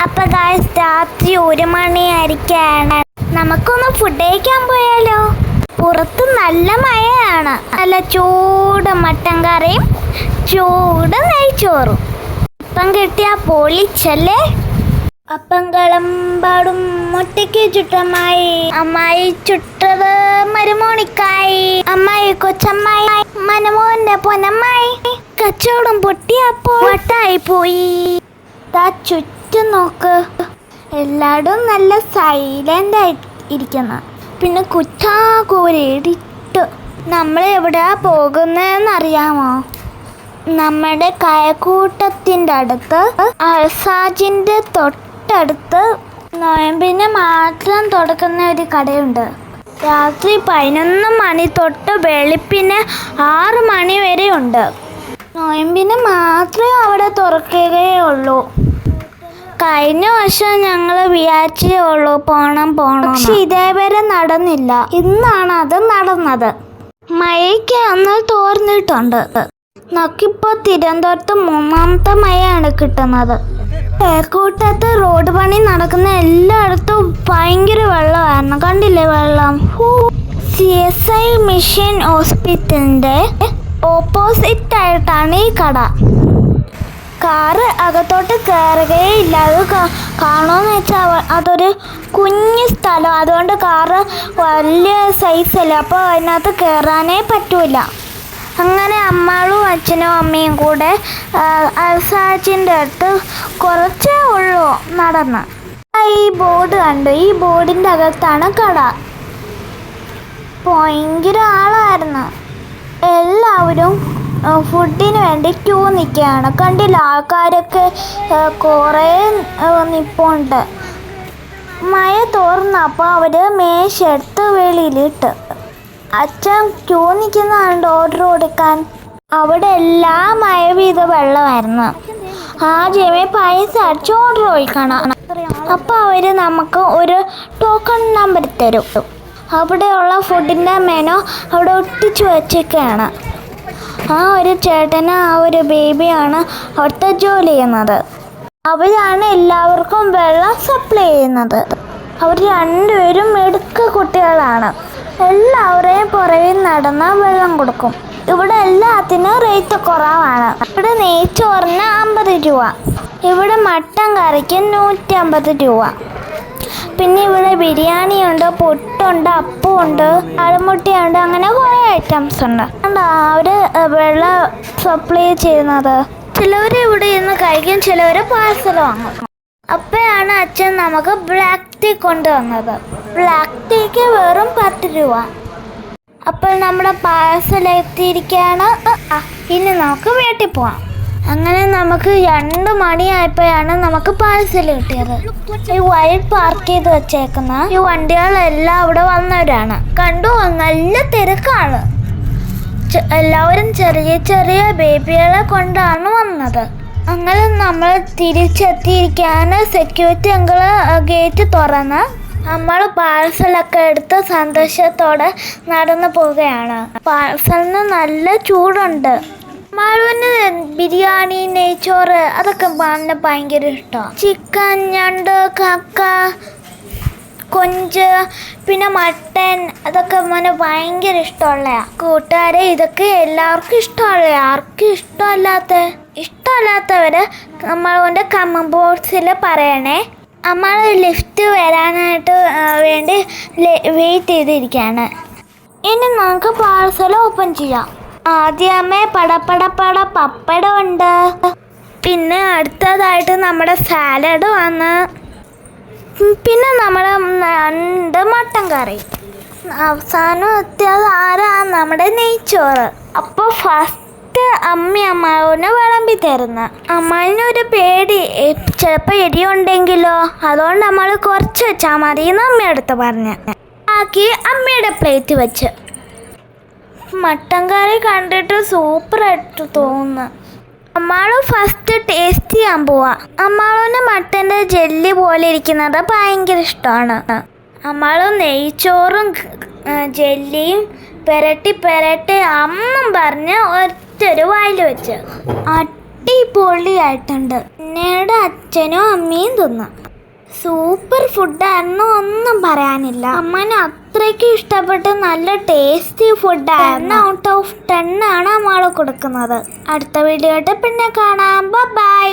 അപ്പൊ ഗായ്സ് രാത്രി 1 മണിയായിരിക്കാണ്. നമുക്കൊന്ന് ഫുഡ് കഴിക്കാൻ പോയാലോ? പുറത്ത് നല്ല മഴയാണ്. നല്ല ചൂട് മട്ടൻ കറിയും ചൂട് നെയ്ച്ചോറും. അപ്പം കിട്ടിയ പൊളിച്ചല്ലേ. അപ്പം കളമ്പാടും മുട്ടയ്ക്ക് ചുട്ടമ്മായി, അമ്മായി ചുട്ടത് മരുമോണിക്കായി, അമ്മായി കൊച്ചമ്മായി, മനമോന്റെ പൊന്നമ്മായി. കച്ചവടം പൊട്ടിയപ്പോൾ വട്ടായി പോയി. ചുറ്റും നോക്ക്, എല്ലായിടും നല്ല സൈലന്റ് ആയി ഇരിക്കുന്ന. പിന്നെ കുറ്റാകൂരിട്ട് നമ്മൾ എവിടെയാ പോകുന്നതെന്നറിയാമോ? നമ്മുടെ കയക്കൂട്ടത്തിൻ്റെ അടുത്ത് അൽസാജിൻ്റെ തൊട്ടടുത്ത് നോയമ്പിന് മാത്രം തുറക്കുന്ന ഒരു കടയുണ്ട്. രാത്രി 11 മണി തൊട്ട് വെളുപ്പിന് 6 മണി വരെ ഉണ്ട്. നോയമ്പിന് മാത്രമേ അവിടെ തുറക്കുകയുള്ളൂ. കഴിഞ്ഞ വർഷം ഞങ്ങൾ വിചാരിച്ചേ ഉള്ളൂ പോണം, പക്ഷെ ഇതേവരെ നടന്നില്ല. ഇന്നാണ് അത് നടന്നത്. മഴയ്ക്ക് അന്ന് തോർന്നിട്ടുണ്ട്. നമുക്കിപ്പോൾ തിരുവനന്തപുരത്ത് 3ാമത്തെ മഴയാണ് കിട്ടുന്നത്. തേക്കൂട്ടത്ത് റോഡ് പണി നടക്കുന്ന എല്ലായിടത്തും ഭയങ്കര വെള്ളമായിരുന്നു. കണ്ടില്ലേ വെള്ളം? CSI മിഷൻ ഹോസ്പിറ്റലിൻ്റെ ഓപ്പോസിറ്റ് ആയിട്ടാണ് ഈ കട. കാറ് അകത്തോട്ട് കയറുകയേ ഇല്ല. അത് കാണുമെന്ന് വെച്ചാൽ അതൊരു കുഞ്ഞു സ്ഥലം, അതുകൊണ്ട് കാറ് വലിയ സൈസല്ല. അപ്പോൾ അതിനകത്ത് കയറാനേ പറ്റൂല. അങ്ങനെ അമ്മാളും അച്ഛനും അമ്മയും കൂടെ അൽസാജിൻ്റെ അടുത്ത് കുറച്ചേ ഉള്ളൂ നടന്ന്. ഈ ബോർഡ് കണ്ടു. ഈ ബോർഡിൻ്റെ അകത്താണ് കട. ഭയങ്കര ആളായിരുന്നു. എല്ലാവരും ഫുഡിന് വേണ്ടി ക്യൂ നിൽക്കുകയാണ്. കണ്ടില്ല, ആൾക്കാരൊക്കെ കുറേ നിൽപ്പുണ്ട്. മഴ തോർന്നപ്പോൾ അവർ മേശെടുത്ത് വെളിയിലിട്ട്. അച്ഛൻ ക്യൂ നിൽക്കുന്നതുണ്ട് ഓർഡർ കൊടുക്കാൻ. അവിടെ എല്ലാം മഴ പെയ്ത വെള്ളമായിരുന്നു. ആദ്യമേ പൈസ അടിച്ച് ഓർഡർ കൊടുക്കണം. അപ്പോൾ അവർ നമുക്ക് ഒരു ടോക്കൺ നമ്പർ തരും. അവിടെയുള്ള ഫുഡിൻ്റെ മെനു അവിടെ ഒട്ടിച്ച് വച്ചൊക്കെയാണ്. ആ ഒരു ചേട്ടന് ആ ഒരു ബേബിയാണ് അവിടുത്തെ ജോലി ചെയ്യുന്നത്. അവരാണ് എല്ലാവർക്കും വെള്ളം സപ്ലൈ ചെയ്യുന്നത്. അവർ രണ്ടുപേരും മിടുക്ക കുട്ടികളാണ്. എല്ലാവരെയും പുറകിൽ നടന്ന് വെള്ളം കൊടുക്കും. ഇവിടെ എല്ലാത്തിനും റേറ്റ് കുറവാണ്. ഇവിടെ നെയ്ച്ചോറിന് 50 രൂപ, ഇവിടെ മട്ടൻ കറിക്ക് 150 രൂപ. പിന്നെ ഇവിടെ ബിരിയാണിയുണ്ട്, പുട്ടുണ്ട്, അപ്പമുണ്ട്, അരമുട്ടയുണ്ട്, അങ്ങനെ കുറേ ഐറ്റംസ് ഉണ്ട്. അവർ വെള്ളം സപ്ലൈ ചെയ്യുന്നത്. ചിലവർ ഇവിടെ ഇരുന്ന് കഴിക്കും, ചിലവർ പാഴ്സൽ വാങ്ങും. അപ്പോഴാണ് അച്ഛൻ നമുക്ക് ബ്ലാക്ക് ടീ കൊണ്ടുവന്നത്. ബ്ലാക്ക് ടീക്ക് വെറും 10 രൂപ. അപ്പോൾ നമ്മുടെ പാഴ്സൽ എത്തിയിരിക്കുകയാണ്. ഇനി നമുക്ക് വീട്ടിൽ പോവാം. അങ്ങനെ നമുക്ക് 2 മണിയായപ്പോഴാണ് നമുക്ക് പാഴ്സൽ കിട്ടിയത്. ഈ വൈറ്റ് പാർക്ക് ചെയ്ത് വെച്ചേക്കുന്ന ഈ വണ്ടികളെല്ലാം അവിടെ വന്നവരാണ്. കണ്ടു, നല്ല തിരക്കാണ്. എല്ലാവരും ചെറിയ ചെറിയ ബേബികളെ കൊണ്ടാണ് വന്നത്. അങ്ങനെ നമ്മൾ തിരിച്ചെത്തിയിരിക്കാണ്. സെക്യൂരിറ്റി അങ്കിള് ഗേറ്റ് തുറന്ന് നമ്മൾ പാഴ്സലൊക്കെ എടുത്ത് സന്തോഷത്തോടെ നടന്നു പോവുകയാണ്. പാഴ്സലിന് നല്ല ചൂടുണ്ട്. മാളുവിന് ബിരിയാണി, നെയ്ച്ചോറ് അതൊക്കെ വളരെ ഭയങ്കര ഇഷ്ടമാണ്. ചിക്കൻ, ഞണ്ട്, കക്ക, കൊഞ്ച്, പിന്നെ മട്ടൻ അതൊക്കെ മോനെ ഭയങ്കര ഇഷ്ടമുള്ളതാണ്. കൂട്ടുകാരെ, ഇതൊക്കെ എല്ലാവർക്കും ഇഷ്ടമുള്ള. ആർക്കും ഇഷ്ടമല്ലാത്തവർ നമ്മളുകൊണ്ട് കമന്റ് ബോക്സിൽ പറയണേ. നമ്മൾ ലിഫ്റ്റ് വരാനായിട്ട് വേണ്ടി വെയിറ്റ് ചെയ്തിരിക്കുകയാണ്. ഇനി നമുക്ക് പാഴ്സൽ ഓപ്പൺ ചെയ്യാം. ആദ്യമേ പടപടപട പപ്പടമുണ്ട്. പിന്നെ അടുത്തതായിട്ട് നമ്മുടെ സാലഡ് വന്ന്, പിന്നെ നമ്മുടെ 2 മട്ടൻ കറി. അവസാനം എത്തിയത് ആരാ? നമ്മുടെ നെയ്ച്ചോറ്. അപ്പോൾ ഫസ്റ്റ് അമ്മാവനെ വിളമ്പി തരുന്നു. അമ്മാവിനൊരു പേടി, ചിലപ്പോൾ എരിയുണ്ടെങ്കിലോ, അതുകൊണ്ട് നമ്മൾ കുറച്ച് വെച്ചാൽ മതി എന്ന് അമ്മയടുത്ത് പറഞ്ഞ്. ആക്കി അമ്മയുടെ പ്ലേറ്റ് വെച്ച്. മട്ടൻ കറി കണ്ടിട്ട് സൂപ്പറായിട്ട് തോന്നുന്നു. അമ്മാള് ഫസ്റ്റ് ടേസ്റ്റ് ചെയ്യാൻ പോവാ. അമ്മാളുവിന് മട്ടൻ്റെ ജെല്ലി പോലെ ഇരിക്കുന്നത് ഭയങ്കര ഇഷ്ടമാണ്. അമ്മാള് നെയ്ച്ചോറും ജെല്ലിയും പെരട്ടി അമ്മ പറഞ്ഞ് ഒറ്റൊരു വായിൽ വെച്ച്. അടിപൊളിയായിട്ടുണ്ട്. പിന്നീട് അച്ഛനും അമ്മയും തിന്നു. സൂപ്പർ ഫുഡായിരുന്നു, ഒന്നും പറയാനില്ല. അമ്മന് അത്രയ്ക്ക് ഇഷ്ടപ്പെട്ട് നല്ല ടേസ്റ്റി ഫുഡായിരുന്നു. 10 ഔട്ട് ഓഫ് 10 ആണ് നമ്മൾ കൊടുക്കുന്നത്. അടുത്ത വീഡിയോ ആയിട്ട് പിന്നെ കാണാം. ബൈ.